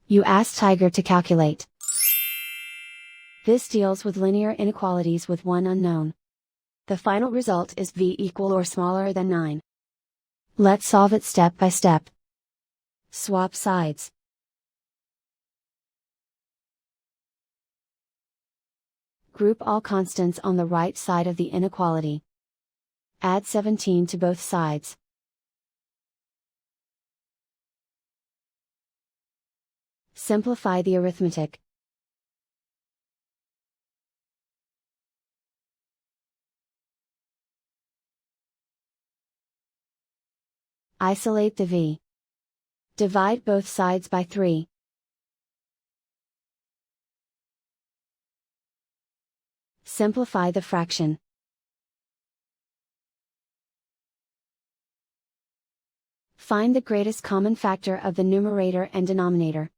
You ask Tiger to calculate. This deals with linear inequalities with one unknown. The final result is v equal or smaller than 9. Let's solve it step by step. Swap sides. Group all constants on the right side of the inequality. Add 17 to both sides. Simplify the arithmetic. Isolate the v. Divide both sides by 3. Simplify the fraction. Find the greatest common factor of the numerator and denominator.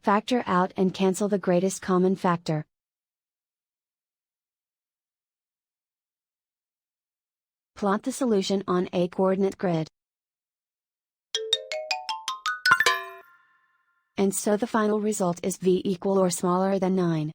Factor out and cancel the greatest common factor. Plot the solution on a coordinate grid. And so the final result is v equal or smaller than 9.